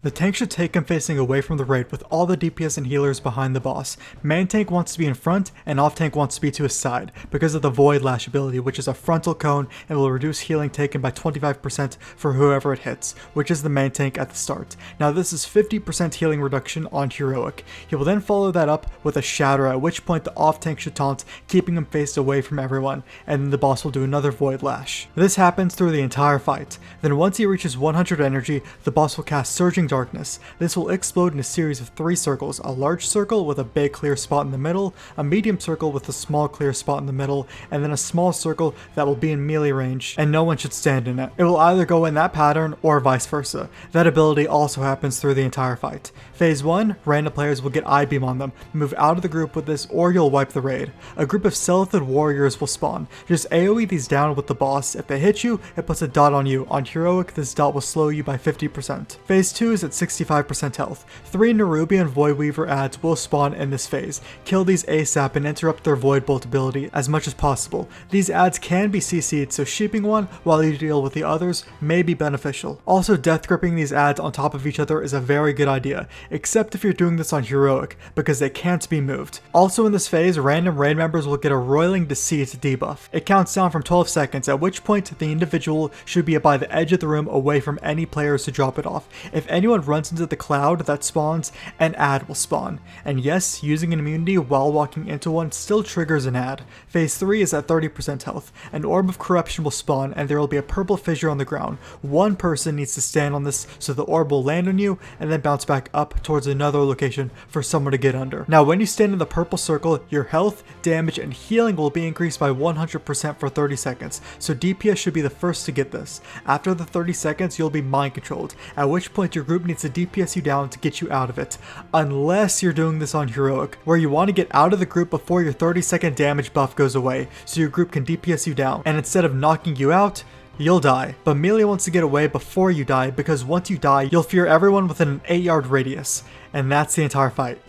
The tank should take him facing away from the raid with all the DPS and healers behind the boss. Main tank wants to be in front and off tank wants to be to his side because of the Void Lash ability, which is a frontal cone and will reduce healing taken by 25% for whoever it hits, which is the main tank at the start. Now this is 50% healing reduction on heroic. He will then follow that up with a shatter, at which point the off tank should taunt, keeping him faced away from everyone, and then the boss will do another Void Lash. This happens through the entire fight. Then once he reaches 100 energy, the boss will cast Surging Darkness. This will explode in a series of 3 circles, a large circle with a big clear spot in the middle, a medium circle with a small clear spot in the middle, and then a small circle that will be in melee range, and no one should stand in it. It will either go in that pattern or vice versa. That ability also happens through the entire fight. Phase 1, random players will get I-beam on them, move out of the group with this or you'll wipe the raid. A group of Celithid warriors will spawn. Just AoE these down with the boss. If they hit you, it puts a dot on you. On heroic, this dot will slow you by 50%. Phase 2 is at 65% health. 3 Nerubian Void Weaver adds will spawn in this phase. Kill these ASAP and interrupt their Void Bolt ability as much as possible. These adds can be CC'd, so sheeping one while you deal with the others may be beneficial. Also, death gripping these adds on top of each other is a very good idea, except if you're doing this on heroic, because they can't be moved. Also in this phase, random raid members will get a Roiling Deceit debuff. It counts down from 12 seconds, at which point the individual should be by the edge of the room away from any players to drop it off. If anyone runs into the cloud that spawns, an ad will spawn. And yes, using an immunity while walking into one still triggers an ad. Phase 3 is at 30% health. An Orb of Corruption will spawn and there will be a purple fissure on the ground. One person needs to stand on this so the orb will land on you and then bounce back up towards another location for someone to get under. Now when you stand in the purple circle, your health, damage, and healing will be increased by 100% for 30 seconds, so DPS should be the first to get this. After the 30 seconds, you'll be mind controlled, at which point your group needs to DPS you down to get you out of it. Unless you're doing this on heroic, where you want to get out of the group before your 30-second damage buff goes away, so your group can DPS you down, and instead of knocking you out, you'll die. But melee wants to get away before you die, because once you die, you'll fear everyone within an 8-yard radius. And that's the entire fight.